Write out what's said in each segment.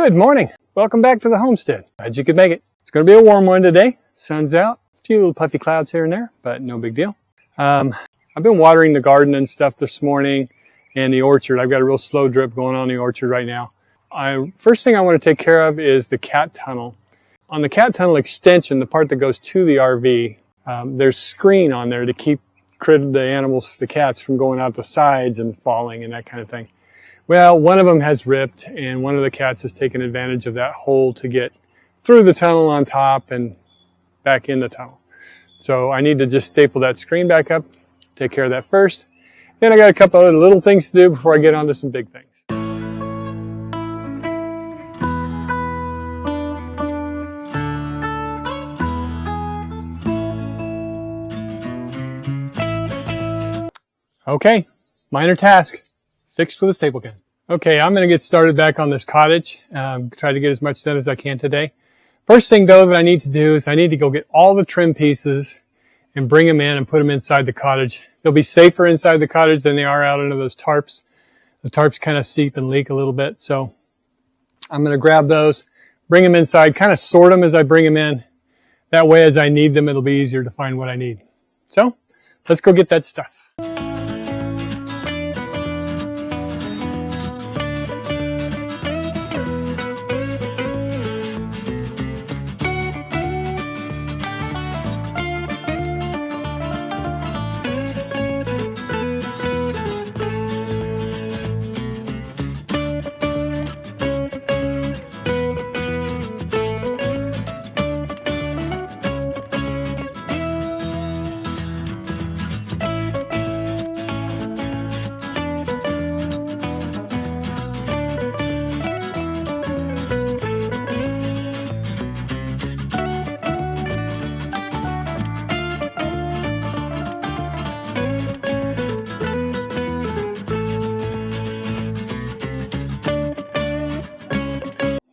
Good morning. Welcome back to the homestead. Glad you could make it. It's going to be a warm one today. Sun's out. A few little puffy clouds here and there, but no big deal. I've been watering the garden and stuff this morning and the orchard. I've got a real slow drip going on in the orchard right now. First thing I want to take care of is the cat tunnel. On the cat tunnel extension, the part that goes to the RV, there's screen on there to keep the animals, the cats, from going out the sides and falling and that kind of thing. Well, one of them has ripped, and one of the cats has taken advantage of that hole to get through the tunnel on top and back in the tunnel. So I need to just staple that screen back up, take care of that first. Then I got a couple other little things to do before I get on to some big things. Okay, minor task. Fixed with a staple gun. Okay, I'm going to get started back on this cottage. Try to get as much done as I can today. First thing, though, that I need to do is I need to go get all the trim pieces and bring them in and put them inside the cottage. They'll be safer inside the cottage than they are out under those tarps. The tarps kind of seep and leak a little bit, so I'm going to grab those, bring them inside, kind of sort them as I bring them in. That way, as I need them, it'll be easier to find what I need. So, let's go get that stuff.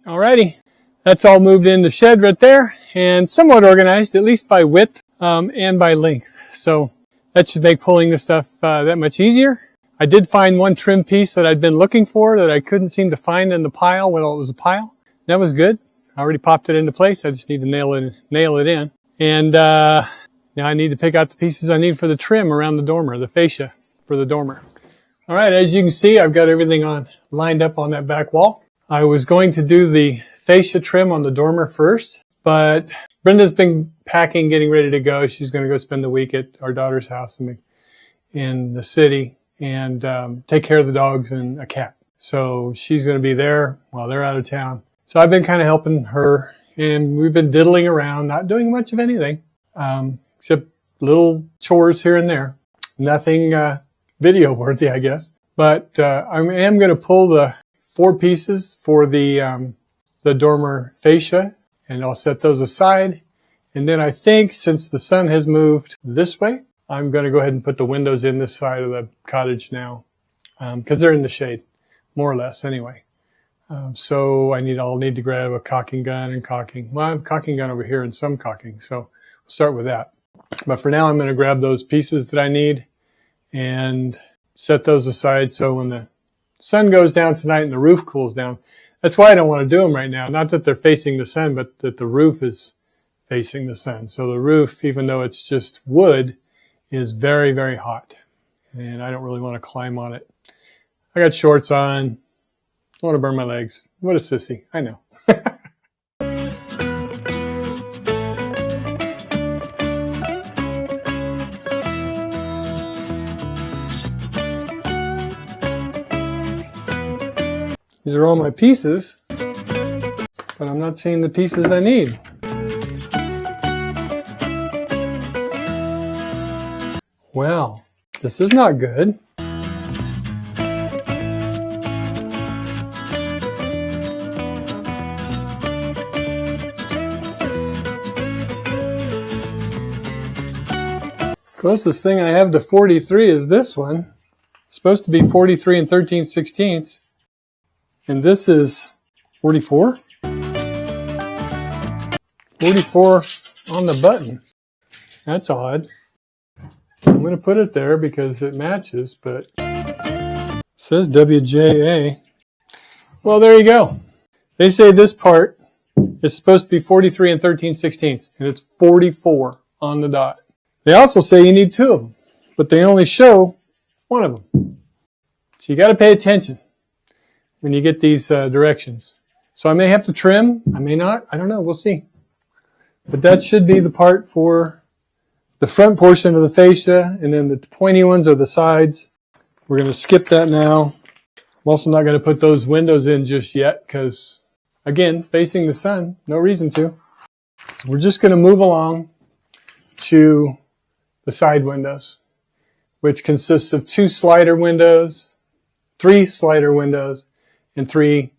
Alrighty, that's all moved in the shed right there and somewhat organized, at least by width and by length. So that should make pulling the stuff that much easier. I did find one trim piece that I'd been looking for that I couldn't seem to find in the pile. Well, it was a pile. That was good. I already popped it into place. I just need to nail it in. And now I need to pick out the pieces I need for the trim around the dormer, the fascia for the dormer. Alright, as you can see, I've got everything lined up on that back wall. I was going to do the fascia trim on the dormer first, but Brenda's been packing, getting ready to go. She's going to go spend the week at our daughter's house in the city and take care of the dogs and a cat. So she's going to be there while they're out of town. So I've been kind of helping her, and we've been diddling around, not doing much of anything, except little chores here and there. Nothing video worthy, I guess. But I am going to pull the 4 pieces for the dormer fascia, and I'll set those aside. And then I think, since the sun has moved this way, I'm going to go ahead and put the windows in this side of the cottage now, because they're in the shade, more or less anyway. So I'll need to grab a caulking gun and caulking. Well, I have a caulking gun over here and some caulking, so we'll start with that. But for now, I'm going to grab those pieces that I need and set those aside so when the sun goes down tonight and the roof cools down. That's why I don't want to do them right now. Not that they're facing the sun, but that the roof is facing the sun. So the roof, even though it's just wood, is very, very hot. And I don't really want to climb on it. I got shorts on. Don't want to burn my legs. What a sissy. I know. These are all my pieces, but I'm not seeing the pieces I need. Well, this is not good. Closest thing I have to 43 is this one. It's supposed to be 43 and 13/16. And this is 44. 44 on the button. That's odd. I'm going to put it there because it matches, but it says WJA. Well, there you go. They say this part is supposed to be 43 and 13/16, and it's 44 on the dot. They also say you need 2 of them, but they only show 1 of them. So you got to pay attention when you get these directions. So I may have to trim, I may not, I don't know, we'll see. But that should be the part for the front portion of the fascia, and then the pointy ones are the sides. We're going to skip that now. I'm also not going to put those windows in just yet because, again, facing the sun, no reason to. So we're just going to move along to the side windows, which consists of 2 slider windows, 3 slider windows, and 3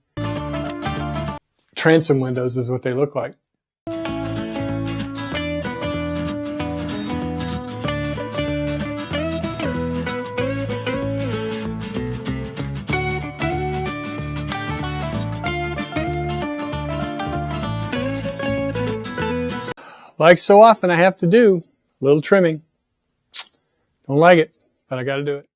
transom windows is what they look like. Like so often, I have to do a little trimming. Don't like it, but I got to do it.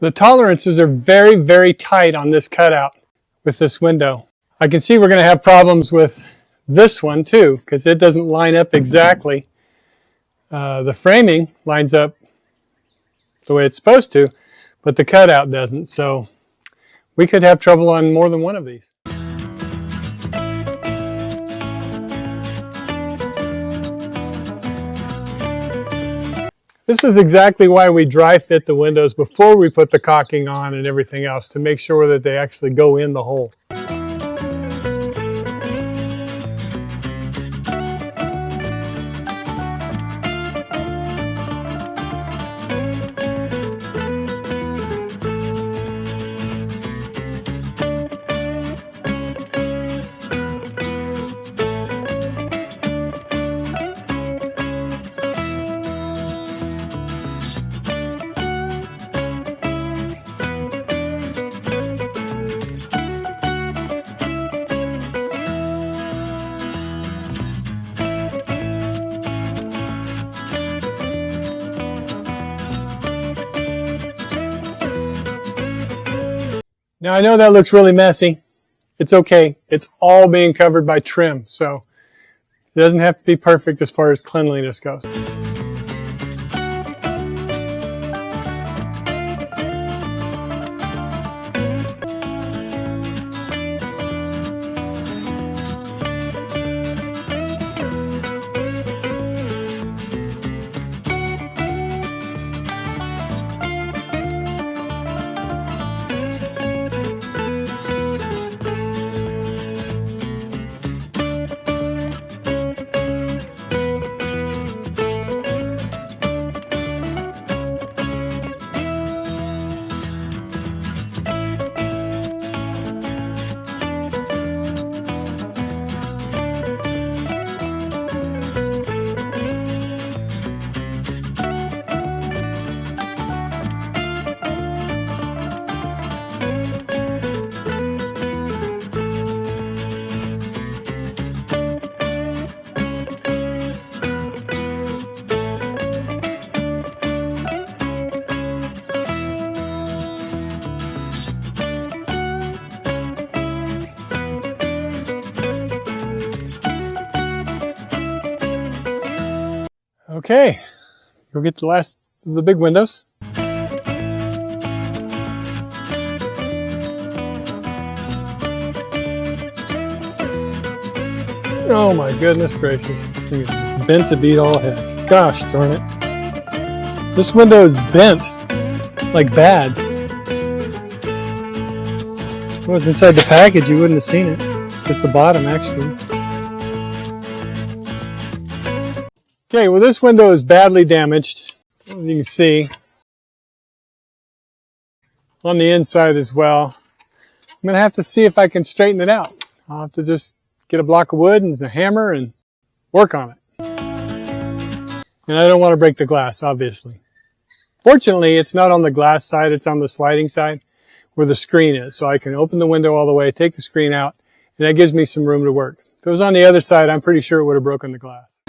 The tolerances are very, very tight on this cutout with this window. I can see we're going to have problems with this one too, because it doesn't line up exactly. The framing lines up the way it's supposed to, but the cutout doesn't. So we could have trouble on more than one of these. This is exactly why we dry fit the windows before we put the caulking on and everything else, to make sure that they actually go in the hole. Now I know that looks really messy. It's okay. It's all being covered by trim, so it doesn't have to be perfect as far as cleanliness goes. Okay, go get the last of the big windows. Oh my goodness gracious, this thing is just bent to beat all heck. Gosh darn it. This window is bent, like bad. If it was inside the package, you wouldn't have seen it. Just the bottom, actually. Okay, well this window is badly damaged, as you can see, on the inside as well. I'm going to have to see if I can straighten it out. I'll have to just get a block of wood and a hammer and work on it. And I don't want to break the glass, obviously. Fortunately, it's not on the glass side, it's on the sliding side where the screen is. So I can open the window all the way, take the screen out, and that gives me some room to work. If it was on the other side, I'm pretty sure it would have broken the glass.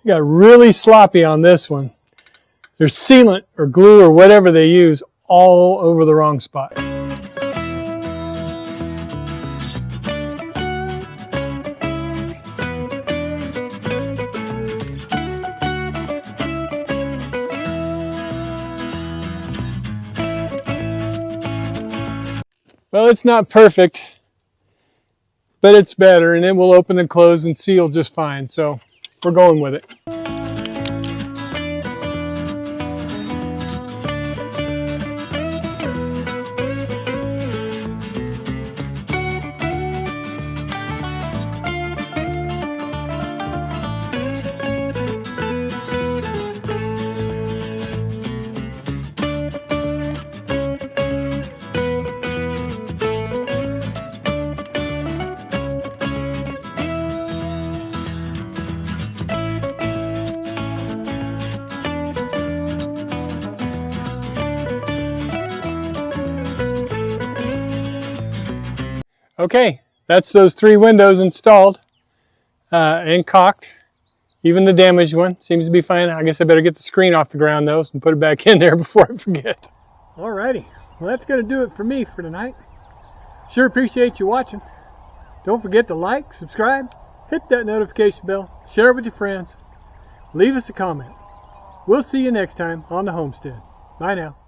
Got really sloppy on this one. There's sealant or glue or whatever they use all over the wrong spot. Well, it's not perfect, but it's better, and it will open and close and seal just fine. So we're going with it. Okay, that's those 3 windows installed and caulked. Even the damaged one seems to be fine. I guess I better get the screen off the ground though and put it back in there before I forget. Alrighty, well that's going to do it for me for tonight. Sure appreciate you watching. Don't forget to like, subscribe, hit that notification bell, share it with your friends, leave us a comment. We'll see you next time on the homestead. Bye now.